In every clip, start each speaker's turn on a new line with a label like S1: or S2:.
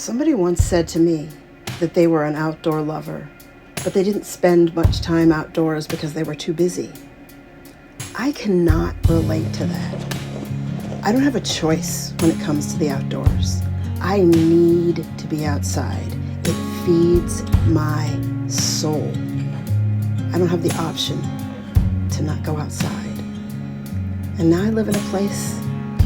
S1: Somebody once said to me that they were an outdoor lover, but they didn't spend much time outdoors because they were too busy. I cannot relate to that. I don't have a choice when it comes to the outdoors. I need to be outside. It feeds my soul. I don't have the option to not go outside. And now I live in a place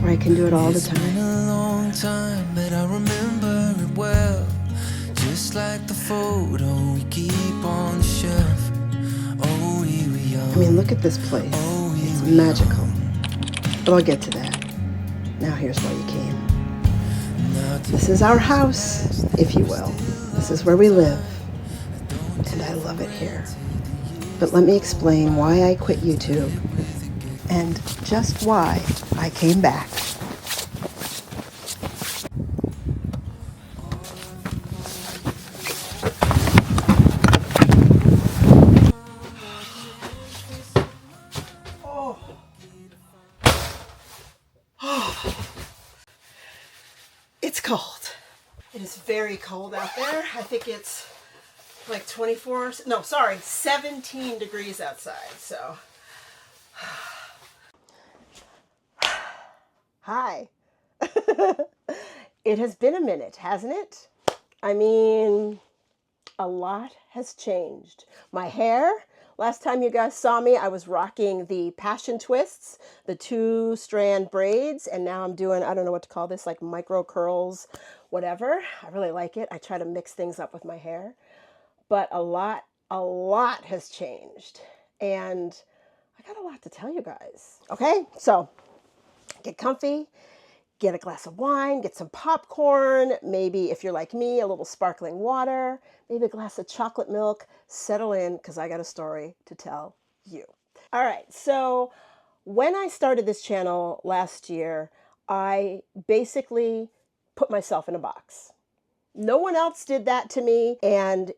S1: where I can do it all the time.
S2: It's been a long time, but I remember it well. Just like the photo we keep on the shelf. Oh, we were young.
S1: I mean, look at this place. It's magical. But I'll get to that. Now here's why you came. This is our house, if you will. This is where we live. And I love it here. But let me explain why I quit YouTube and just why I came back. It's cold. It is very cold out there. I think it's like 17 degrees outside, so. Hi. It has been a minute, hasn't it? I mean, a lot has changed. My hair, last time you guys saw me, I was rocking the passion twists, the 2-strand braids, and now I'm doing, I don't know what to call this, like micro curls, whatever. I really like it. I try to mix things up with my hair. But a lot has changed. And I got a lot to tell you guys. Okay, so get comfy, get a glass of wine, get some popcorn, maybe if you're like me, a little sparkling water, maybe a glass of chocolate milk. Settle in, because I got a story to tell you. All right, so when I started this channel last year, I basically put myself in a box. No one else did that to me, and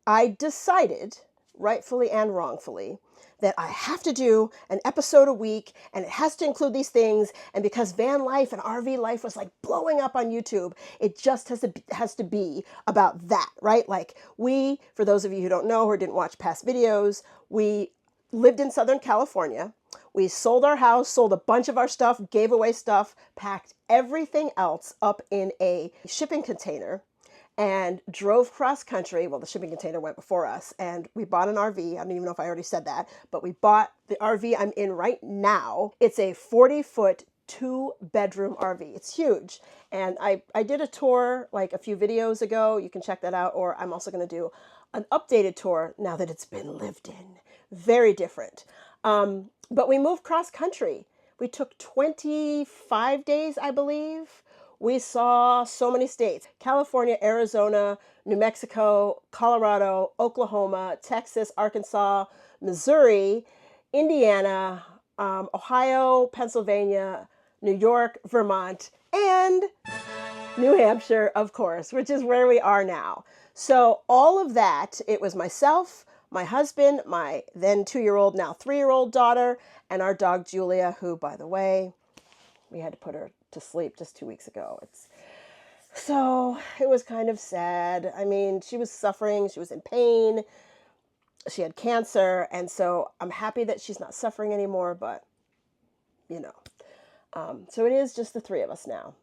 S1: I decided, rightfully and wrongfully, that I have to do an episode a week, and it has to include these things. And because van life and RV life was like blowing up on YouTube, it just has to be about that, right? Like for those of you who don't know or didn't watch past videos, we lived in Southern California. We sold our house, sold a bunch of our stuff, gave away stuff, packed everything else up in a shipping container, and drove cross country. Well, the shipping container went before us, and we bought an RV. I don't even know if I already said that, but we bought the RV I'm in right now. It's a 40-foot, 2-bedroom RV. It's huge. And I did a tour like a few videos ago. You can check that out, or I'm also going to do an updated tour now that it's been lived in. Very different. But we moved cross country. We took 25 days, I believe. We saw so many states: California, Arizona, New Mexico, Colorado, Oklahoma, Texas, Arkansas, Missouri, Indiana, Ohio, Pennsylvania, New York, Vermont, and New Hampshire, of course, which is where we are now. So all of that, it was myself, my husband, my then 2-year-old, now 3-year-old daughter, and our dog Julia, who, by the way, we had to put her to sleep just 2 weeks ago. So it was kind of sad. I mean, she was suffering. She was in pain. She had cancer. And so I'm happy that she's not suffering anymore, but you know. So it is just the 3 of us now.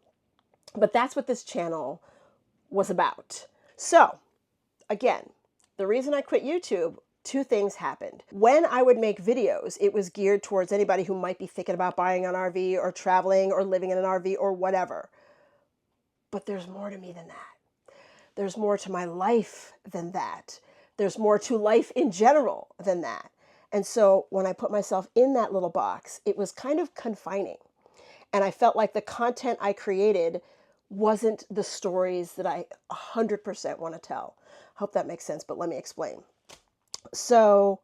S1: But that's what this channel was about. So again, the reason I quit YouTube, 2 things happened. When I would make videos, it was geared towards anybody who might be thinking about buying an RV or traveling or living in an RV or whatever. But there's more to me than that. There's more to my life than that. There's more to life in general than that. And so when I put myself in that little box, it was kind of confining. And I felt like the content I created wasn't the stories that I 100% want to tell. I hope that makes sense, but let me explain. So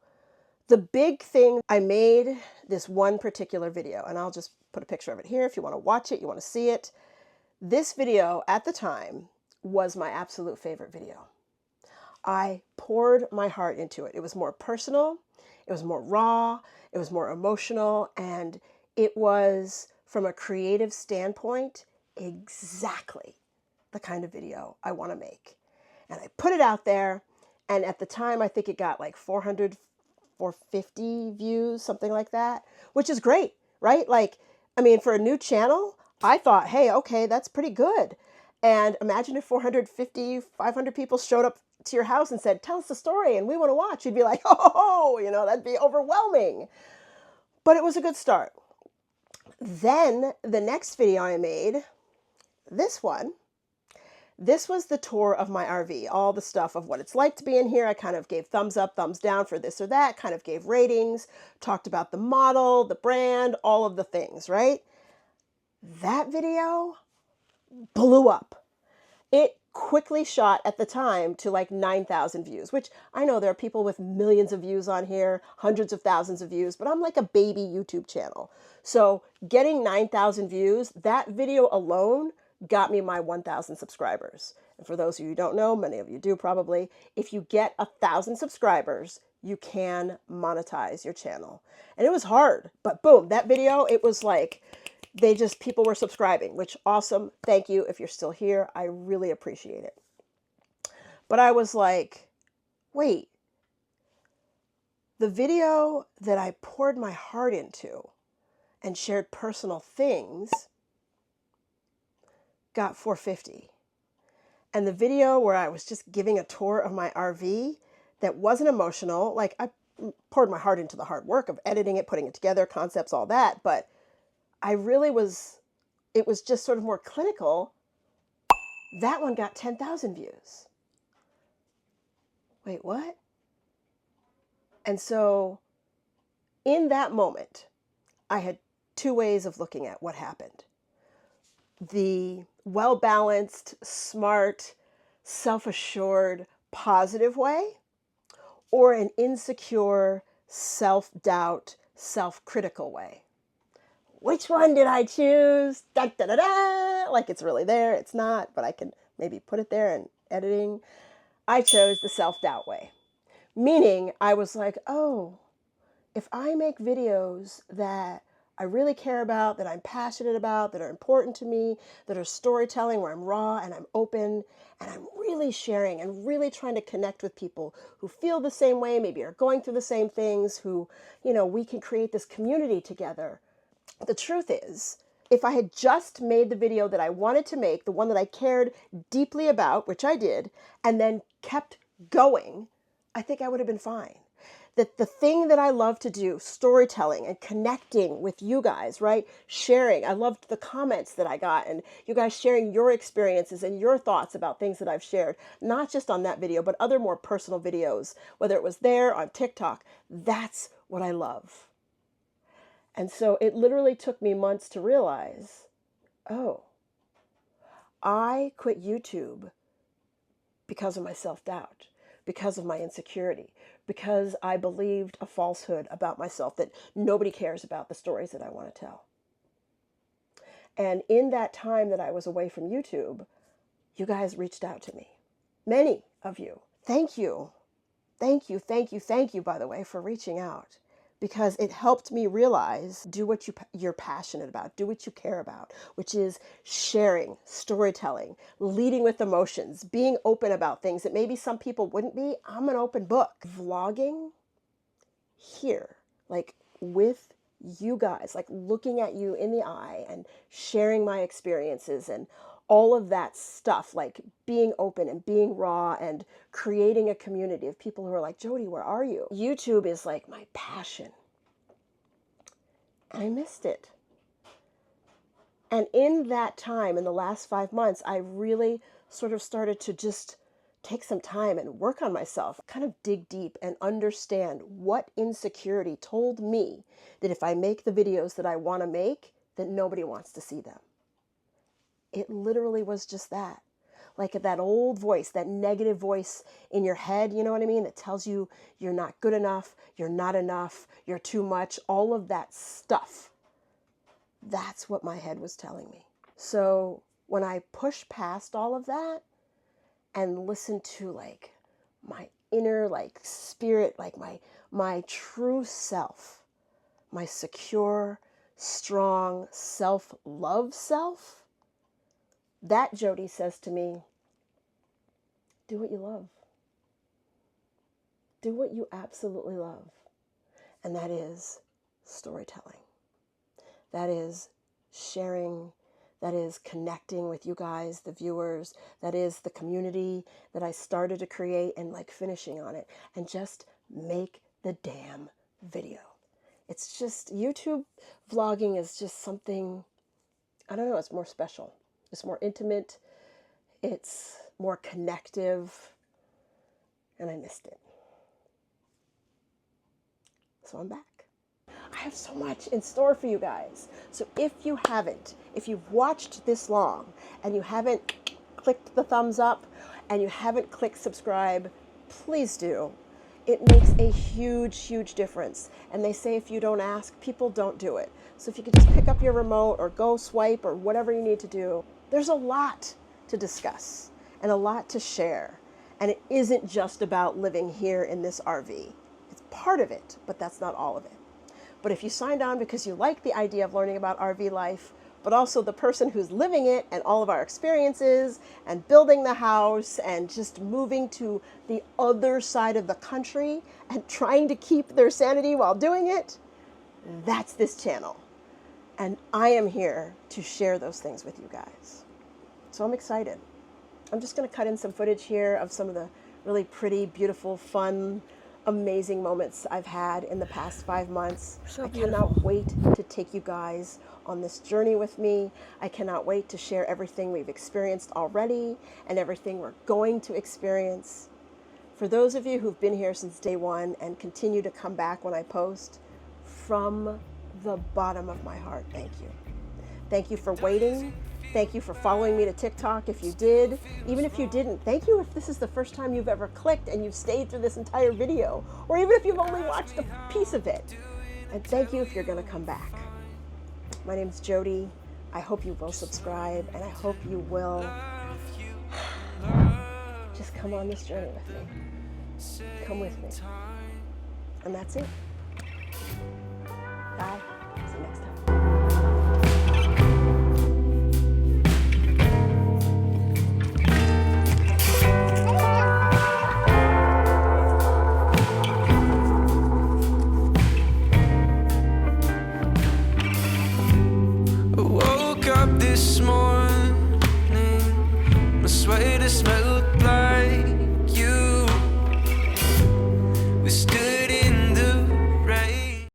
S1: the big thing, I made this one particular video, and I'll just put a picture of it here if you want to watch it, you want to see it. This video at the time was my absolute favorite video. I poured my heart into it. It was more personal, it was more raw, it was more emotional, and it was, from a creative standpoint, exactly the kind of video I want to make. And I put it out there. And at the time, I think it got like 400, 450 views, something like that, which is great, right? Like, I mean, for a new channel, I thought, hey, okay, that's pretty good. And imagine if 450, 500 people showed up to your house and said, tell us the story and we want to watch. You'd be like, oh, you know, that'd be overwhelming. But it was a good start. Then the next video I made, this was the tour of my RV, all the stuff of what it's like to be in here. I kind of gave thumbs up, thumbs down for this or that, kind of gave ratings, talked about the model, the brand, all of the things, right? That video blew up. It quickly shot at the time to like 9,000 views, which I know there are people with millions of views on here, hundreds of thousands of views, but I'm like a baby YouTube channel. So getting 9,000 views, that video alone got me my 1,000 subscribers. And for those of you who don't know, many of you do probably, if you get 1,000 subscribers, you can monetize your channel. And it was hard, but boom, that video, it was like, people were subscribing, which awesome. Thank you. If you're still here, I really appreciate it. But I was like, wait, the video that I poured my heart into and shared personal things got 450. And the video where I was just giving a tour of my RV that wasn't emotional, like I poured my heart into the hard work of editing it, putting it together, concepts, all that, but it was just sort of more clinical. That one got 10,000 views. Wait, what? And so in that moment, I had two ways of looking at what happened. The well-balanced, smart, self-assured, positive way, or an insecure, self-doubt, self-critical way. Which one did I choose? Da, da, da, da. Like it's really there. It's not, but I can maybe put it there in editing. I chose the self-doubt way. Meaning I was like, oh, if I make videos that I really care about, that I'm passionate about, that are important to me, that are storytelling where I'm raw and I'm open and I'm really sharing and really trying to connect with people who feel the same way, maybe are going through the same things, who, you know, we can create this community together. The truth is, if I had just made the video that I wanted to make, the one that I cared deeply about, which I did, and then kept going, I think I would have been fine. That the thing that I love to do, storytelling and connecting with you guys, right? Sharing. I loved the comments that I got and you guys sharing your experiences and your thoughts about things that I've shared, not just on that video, but other more personal videos, whether it was there on TikTok. That's what I love. And so it literally took me months to realize, oh, I quit YouTube because of my self-doubt, because of my insecurity, because I believed a falsehood about myself, that nobody cares about the stories that I want to tell. And in that time that I was away from YouTube, you guys reached out to me. Many of you. Thank you. Thank you, thank you, thank you, by the way, for reaching out. Because it helped me realize, do what you're passionate about, do what you care about, which is sharing, storytelling, leading with emotions, being open about things that maybe some people wouldn't be. I'm an open book. Vlogging here, like with you guys, like looking at you in the eye and sharing my experiences and all of that stuff, like being open and being raw and creating a community of people who are like, Jody, where are you? YouTube is like my passion. I missed it. And in that time, in the last 5 months, I really sort of started to just take some time and work on myself, kind of dig deep and understand what insecurity told me that if I make the videos that I want to make, that nobody wants to see them. It literally was just that. Like that old voice, that negative voice in your head, you know what I mean? That tells you you're not good enough, you're not enough, you're too much, all of that stuff. That's what my head was telling me. So when I pushed past all of that and listened to like my inner like spirit, like my true self, my secure, strong, self-love self, That Jody says to me, do what you love. Do what you absolutely love. And that is storytelling. That is sharing. That is connecting with you guys, the viewers. That is the community that I started to create and like finishing on it. And just make the damn video. It's just, YouTube vlogging is just something, I don't know, it's more special. It's more intimate. It's more connective. And I missed it. So I'm back. I have so much in store for you guys. So if you've watched this long and you haven't clicked the thumbs up and you haven't clicked subscribe, please do. It makes a huge, huge difference. And they say if you don't ask, people don't do it. So if you could just pick up your remote or go swipe or whatever you need to do, there's a lot to discuss and a lot to share. And it isn't just about living here in this RV. It's part of it, but that's not all of it. But if you signed on because you like the idea of learning about RV life, but also the person who's living it and all of our experiences and building the house and just moving to the other side of the country and trying to keep their sanity while doing it, that's this channel. And I am here to share those things with you guys. So I'm excited. I'm just going to cut in some footage here of some of the really pretty, beautiful, fun, amazing moments I've had in the past 5 months. I cannot wait to take you guys on this journey with me. I cannot wait to share everything we've experienced already and everything we're going to experience. For those of you who've been here since day one and continue to come back when I post, from the bottom of my heart, thank you. Thank you for waiting. Thank you for following me to TikTok if you did. Even if you didn't, thank you if this is the first time you've ever clicked and you've stayed through this entire video, or even if you've only watched a piece of it. And thank you if you're going to come back. My name's Jody. I hope you will subscribe, and I hope you will just come on this journey with me. Come with me. And that's it. Bye. See you next time.
S2: Woke up this morning, my sweater smelled